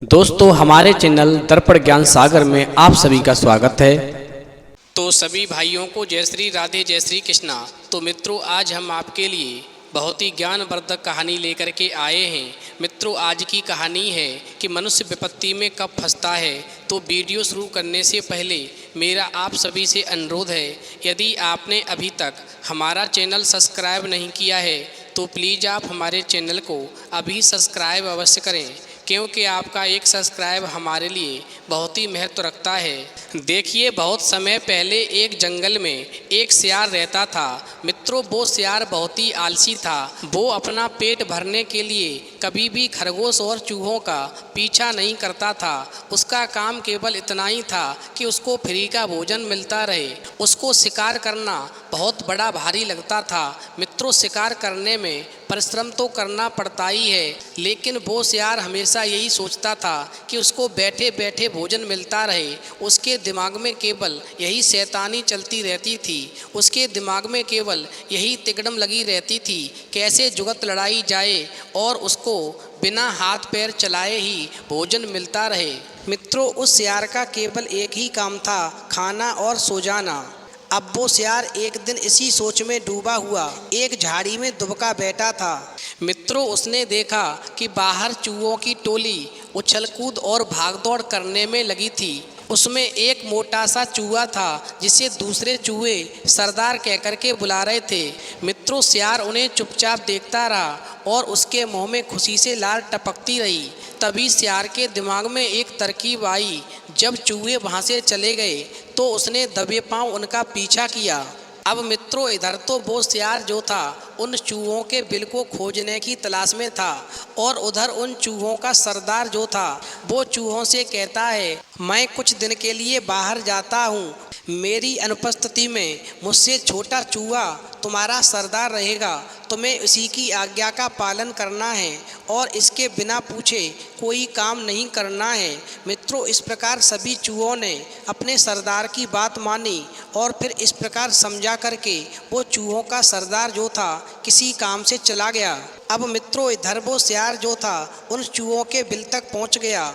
दोस्तों हमारे चैनल दर्पण ज्ञान सागर में आप सभी का स्वागत है। तो सभी भाइयों को जय श्री राधे जय श्री कृष्णा। तो मित्रों आज हम आपके लिए बहुत ही ज्ञानवर्धक कहानी लेकर के आए हैं। मित्रों आज की कहानी है कि मनुष्य विपत्ति में कब फंसता है। तो वीडियो शुरू करने से पहले मेरा आप सभी से अनुरोध है, यदि आपने अभी तक हमारा चैनल सब्सक्राइब नहीं किया है तो प्लीज़ आप हमारे चैनल को अभी सब्सक्राइब अवश्य करें, क्योंकि आपका एक सब्सक्राइब हमारे लिए बहुत ही महत्व रखता है। देखिए बहुत समय पहले एक जंगल में एक सियार रहता था। मित्रों वो सियार बहुत ही आलसी था। वो अपना पेट भरने के लिए कभी भी खरगोश और चूहों का पीछा नहीं करता था। उसका काम केवल इतना ही था कि उसको फ्री का भोजन मिलता रहे। उसको शिकार करना बहुत बड़ा भारी लगता था। मित्रों शिकार करने में परिश्रम तो करना पड़ता ही है, लेकिन वो सियार हमेशा यही सोचता था कि उसको बैठे बैठे भोजन मिलता रहे। उसके दिमाग में केवल यही शैतानी चलती रहती थी। उसके दिमाग में केवल यही तिकड़म लगी रहती थी, कैसे जुगत लड़ाई जाए और उसको बिना हाथ पैर चलाए ही भोजन मिलता रहे। मित्रों उस सियार का केवल एक ही काम था, खाना और सो जाना। अब वो सियार एक दिन इसी सोच में डूबा हुआ एक झाड़ी में दुबका बैठा था। मित्रों उसने देखा कि बाहर चूहों की टोली उछल कूद और भागदौड़ करने में लगी थी। उसमें एक मोटा सा चूहा था जिसे दूसरे चूहे सरदार कहकर के बुला रहे थे। मित्रों सियार उन्हें चुपचाप देखता रहा और उसके मुंह में खुशी से लार टपकती रही। तभी सियार के दिमाग में एक तरकीब आई। जब चूहे वहाँ से चले गए तो उसने दबे पांव उनका पीछा किया। अब मित्रों इधर तो वो सियार जो था उन चूहों के बिल को खोजने की तलाश में था, और उधर उन चूहों का सरदार जो था वो चूहों से कहता है, मैं कुछ दिन के लिए बाहर जाता हूँ। मेरी अनुपस्थिति में मुझसे छोटा चूहा तुम्हारा सरदार रहेगा। तुम्हें इसी की आज्ञा का पालन करना है और इसके बिना पूछे कोई काम नहीं करना है। मित्रों इस प्रकार सभी चूहों ने अपने सरदार की बात मानी और फिर इस प्रकार समझा करके वो चूहों का सरदार जो था किसी काम से चला गया। अब मित्रों इधर वो सियार जो था उन चूहों के बिल तक पहुंच गया,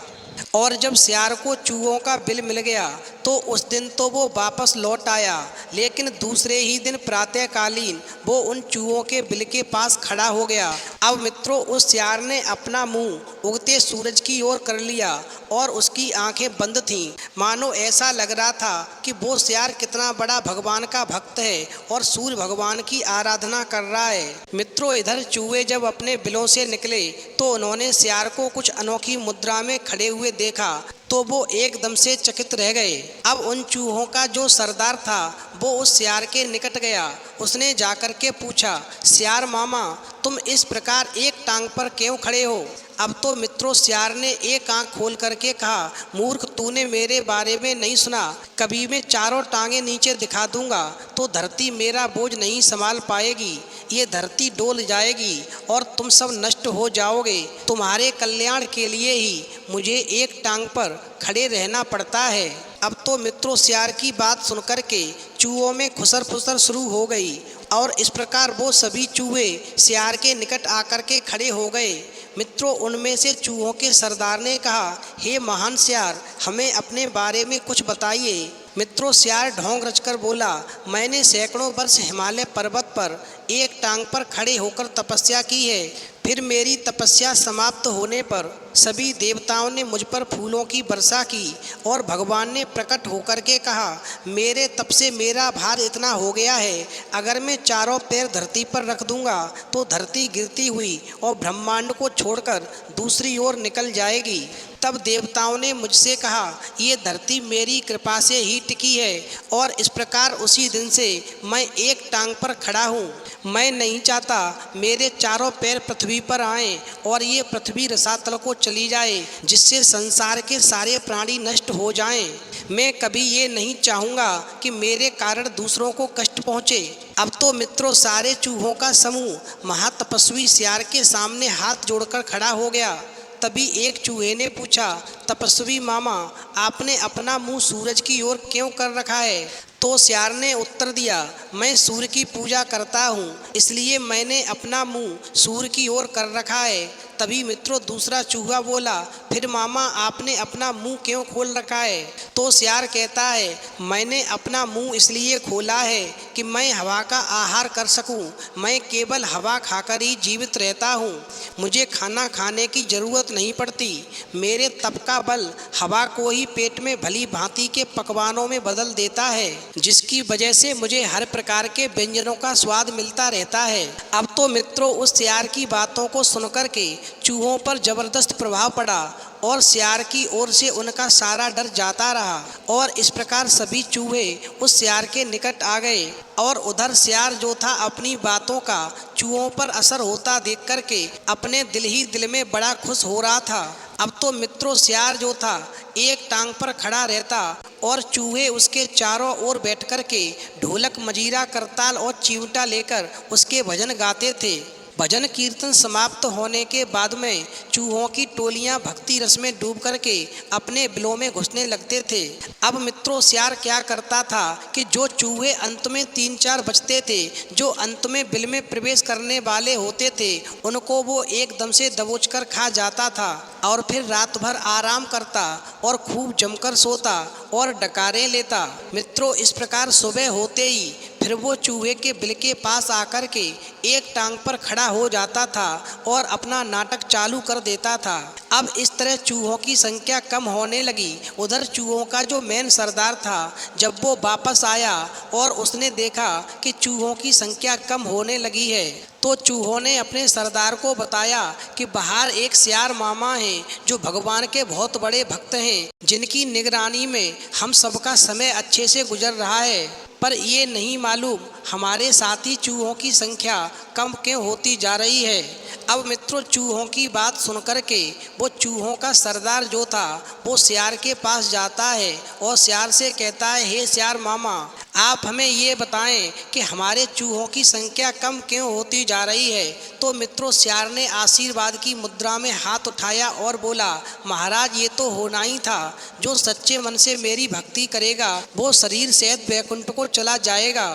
और जब सियार को चूहों का बिल मिल गया तो उस दिन तो वो वापस लौट आया, लेकिन दूसरे ही दिन प्रातःकालीन वो उन चूहों के बिल के पास खड़ा हो गया। अब मित्रों उस सियार ने अपना मुंह उगते सूरज की ओर कर लिया और उसकी आंखें बंद थीं। मानो ऐसा लग रहा था कि वो सियार कितना बड़ा भगवान का भक्त है और सूर्य भगवान की आराधना कर रहा है। मित्रों इधर चूहे जब अपने बिलों से निकले तो उन्होंने सियार को कुछ अनोखी मुद्रा में खड़े हुए देखा तो वो एकदम से चकित रह गए। अब उन चूहों का जो सरदार था वो उस सियार के निकट गया। उसने जाकर के पूछा, सियार मामा तुम इस प्रकार एक टांग पर क्यों खड़े हो? अब तो मित्रों सियार ने एक आंख खोल करके कहा, मूर्ख तूने मेरे बारे में नहीं सुना। कभी मैं चारों टांगे नीचे दिखा दूंगा तो धरती मेरा बोझ नहीं संभाल पाएगी। ये धरती डोल जाएगी और तुम सब नष्ट हो जाओगे। तुम्हारे कल्याण के लिए ही मुझे एक टांग पर खड़े रहना पड़ता है। अब तो मित्रों सियार की बात सुनकर के चूहों में खुसर फुसर शुरू हो गई और इस प्रकार वो सभी चूहे सियार के निकट आकर के खड़े हो गए। मित्रों उनमें से चूहों के सरदार ने कहा, हे महान सियार हमें अपने बारे में कुछ बताइए। मित्रों सियार ढोंग रचकर बोला, मैंने सैकड़ों वर्ष हिमालय पर्वत पर एक टांग पर खड़े होकर तपस्या की है। फिर मेरी तपस्या समाप्त होने पर सभी देवताओं ने मुझ पर फूलों की वर्षा की और भगवान ने प्रकट होकर के कहा, मेरे तप से मेरा भार इतना हो गया है, अगर मैं चारों पैर धरती पर रख दूंगा तो धरती गिरती हुई और ब्रह्मांड को छोड़कर दूसरी ओर निकल जाएगी। तब देवताओं ने मुझसे कहा, ये धरती मेरी कृपा से ही टिकी है, और इस प्रकार उसी दिन से मैं एक टांग पर खड़ा हूँ। मैं नहीं चाहता मेरे चारों पैर पृथ्वी पर आएं और ये पृथ्वी रसातल को चली जाए, जिससे संसार के सारे प्राणी नष्ट हो जाएं। मैं कभी ये नहीं चाहूँगा कि मेरे कारण दूसरों को कष्ट पहुँचे। अब तो मित्रों सारे चूहों का समूह महातपस्वी सियार के सामने हाथ जोड़कर खड़ा हो गया। तभी एक चूहे ने पूछा, तपस्वी मामा आपने अपना मुंह सूरज की ओर क्यों कर रखा है? तो सियार ने उत्तर दिया, मैं सूर्य की पूजा करता हूँ, इसलिए मैंने अपना मुंह सूर्य की ओर कर रखा है। तभी मित्रों दूसरा चूहा बोला, फिर मामा आपने अपना मुंह क्यों खोल रखा है? तो सियार कहता है, मैंने अपना मुंह इसलिए खोला है कि मैं हवा का आहार कर सकूं। मैं केवल हवा खाकर ही जीवित रहता हूं। मुझे खाना खाने की ज़रूरत नहीं पड़ती। मेरे तप का बल हवा को ही पेट में भली भांति के पकवानों में बदल देता है, जिसकी वजह से मुझे हर प्रकार के व्यंजनों का स्वाद मिलता रहता है। अब तो मित्रों उस सियार की बातों को सुनकर के चूहों पर जबरदस्त प्रभाव पड़ा और सियार की ओर से उनका सारा डर जाता रहा और इस प्रकार सभी चूहे उस सियार के निकट आ गए। और उधर सियार जो था अपनी बातों का चूहों पर असर होता देख करके अपने दिल ही दिल में बड़ा खुश हो रहा था। अब तो मित्रों सियार जो था एक टांग पर खड़ा रहता और चूहे उसके चारों ओर बैठ कर के ढोलक, मजीरा, करताल और चिमटा लेकर उसके भजन गाते थे। भजन कीर्तन समाप्त होने के बाद में चूहों की टोलियां भक्ति रस में डूब करके अपने बिलों में घुसने लगते थे। अब मित्रों सियार क्या करता था कि जो चूहे अंत में 3-4 बचते थे, जो अंत में बिल में प्रवेश करने वाले होते थे, उनको वो एकदम से दबोच कर खा जाता था और फिर रात भर आराम करता और खूब जमकर सोता और डकारे लेता। मित्रों इस प्रकार सुबह होते ही फिर वो चूहे के बिल के पास आकर के एक टांग पर खड़ा हो जाता था और अपना नाटक चालू कर देता था। अब इस तरह चूहों की संख्या कम होने लगी। उधर चूहों का जो मेन सरदार था, जब वो वापस आया और उसने देखा कि चूहों की संख्या कम होने लगी है, तो चूहों ने अपने सरदार को बताया कि बाहर एक सियार मामा हैं जो भगवान के बहुत बड़े भक्त हैं, जिनकी निगरानी में हम सबका समय अच्छे से गुजर रहा है। पर ये नहीं मालूम हमारे साथी चूहों की संख्या कम क्यों होती जा रही है। अब मित्रों चूहों की बात सुनकर के वो चूहों का सरदार जो था वो सियार के पास जाता है और सियार से कहता है, हे सियार मामा, आप हमें ये बताएं कि हमारे चूहों की संख्या कम क्यों होती जा रही है। तो मित्रों सियार ने आशीर्वाद की मुद्रा में हाथ उठाया और बोला, महाराज ये तो होना ही था। जो सच्चे मन से मेरी भक्ति करेगा वो शरीर सहित वैकुंठ को चला जाएगा।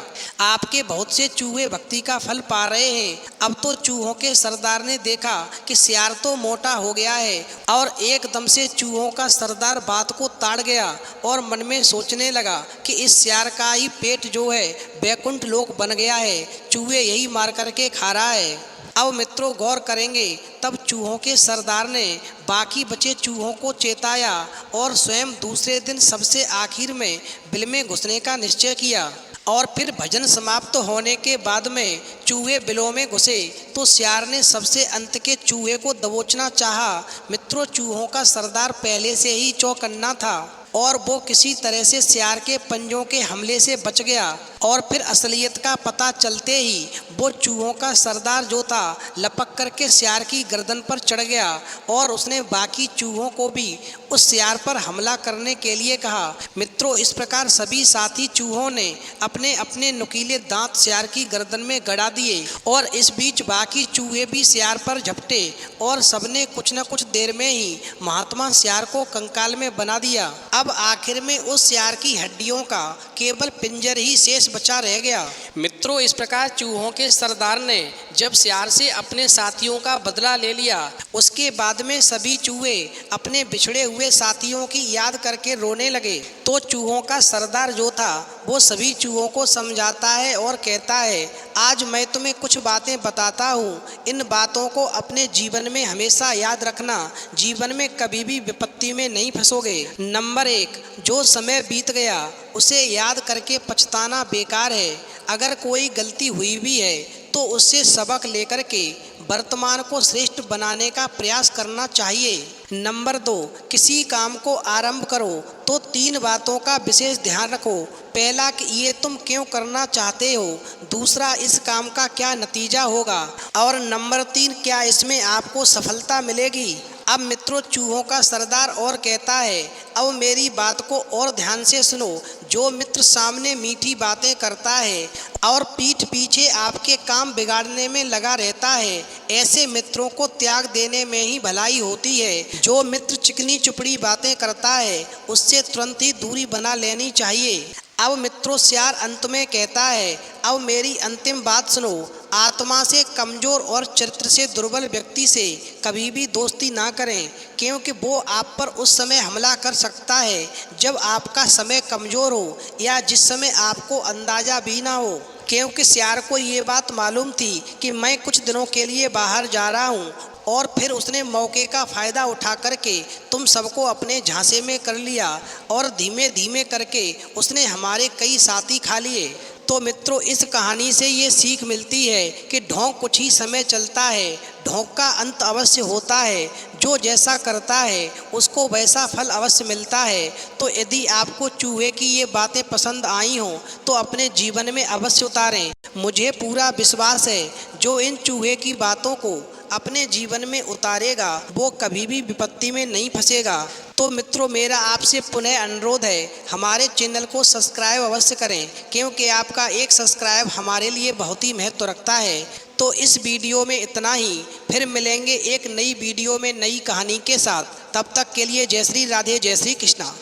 आपके बहुत से चूहे भक्ति का फल पा रहे हैं। अब तो चूहों के सरदार ने देखा कि सियार तो मोटा हो गया है और एकदम से चूहों का सरदार बात को ताड़ गया और मन में सोचने लगा कि इस सियार का ही पेट जो है वैकुंठ लोक बन गया है, चूहे यही मार करके खा रहा है। अब मित्रों गौर करेंगे तब चूहों के सरदार ने बाकी बचे चूहों को चेताया और स्वयं दूसरे दिन सबसे आखिर में बिल में घुसने का निश्चय किया। और फिर भजन समाप्त होने के बाद में चूहे बिलों में घुसे तो सियार ने सबसे अंत के चूहे को दबोचना चाहा। मित्रों चूहों का सरदार पहले से ही चौकन्ना था और वो किसी तरह से सियार के पंजों के हमले से बच गया। और फिर असलियत का पता चलते ही वो चूहों का सरदार जो था लपक करके सियार की गर्दन पर चढ़ गया और उसने बाकी चूहों को भी उस सियार पर हमला करने के लिए कहा। मित्रों इस प्रकार सभी साथी चूहों ने अपने अपने नुकीले दांत सियार की गर्दन में गड़ा दिए और इस बीच बाकी चूहे भी सियार पर झपटे और सबने कुछ न कुछ देर में ही महात्मा सियार को कंकाल में बना दिया। अब आखिर में उस सियार की हड्डियों का केवल पिंजर ही शेष बचा रह गया। मित्रों इस प्रकार चूहों के सरदार ने जब सियार से अपने साथियों का बदला ले लिया, उसके बाद में सभी चूहे अपने बिछड़े हुए साथियों की याद करके रोने लगे। तो चूहों का सरदार जो था वो सभी चूहों को समझाता है और कहता है, आज मैं तुम्हें कुछ बातें बताता हूँ, इन बातों को अपने जीवन में हमेशा याद रखना, जीवन में कभी भी विपत्ति में नहीं फंसोगे। नंबर 1, जो समय बीत गया उसे याद करके पछताना बेकार है। अगर कोई गलती हुई भी है तो उससे सबक लेकर के वर्तमान को श्रेष्ठ बनाने का प्रयास करना चाहिए। नंबर 2, किसी काम को आरंभ करो तो 3 बातों का विशेष ध्यान रखो। पहला कि ये तुम क्यों करना चाहते हो, दूसरा इस काम का क्या नतीजा होगा और नंबर 3 क्या इसमें आपको सफलता मिलेगी। अब मित्रों चूहों का सरदार और कहता है, अब मेरी बात को और ध्यान से सुनो। जो मित्र सामने मीठी बातें करता है और पीठ पीछे आपके काम बिगाड़ने में लगा रहता है, ऐसे मित्रों को त्याग देने में ही भलाई होती है। जो मित्र चिकनी चुपड़ी बातें करता है उससे तुरंत ही दूरी बना लेनी चाहिए। अब मित्रों सियार अंत में कहता है, अब मेरी अंतिम बात सुनो। आत्मा से कमज़ोर और चरित्र से दुर्बल व्यक्ति से कभी भी दोस्ती ना करें, क्योंकि वो आप पर उस समय हमला कर सकता है जब आपका समय कमज़ोर हो या जिस समय आपको अंदाज़ा भी ना हो। क्योंकि सियार को ये बात मालूम थी कि मैं कुछ दिनों के लिए बाहर जा रहा हूँ, और फिर उसने मौके का फ़ायदा उठा करके तुम सबको अपने झांसे में कर लिया और धीमे धीमे करके उसने हमारे कई साथी खा लिए। तो मित्रों इस कहानी से ये सीख मिलती है कि ढोंग कुछ ही समय चलता है, ढोंग का अंत अवश्य होता है। जो जैसा करता है उसको वैसा फल अवश्य मिलता है। तो यदि आपको चूहे की ये बातें पसंद आई हों तो अपने जीवन में अवश्य उतारें। मुझे पूरा विश्वास है जो इन चूहे की बातों को अपने जीवन में उतारेगा वो कभी भी विपत्ति में नहीं फंसेगा। तो मित्रों मेरा आपसे पुनः अनुरोध है, हमारे चैनल को सब्सक्राइब अवश्य करें, क्योंकि आपका एक सब्सक्राइब हमारे लिए बहुत ही महत्व रखता है। तो इस वीडियो में इतना ही, फिर मिलेंगे एक नई वीडियो में नई कहानी के साथ। तब तक के लिए जय श्री राधे, जय श्री कृष्णा।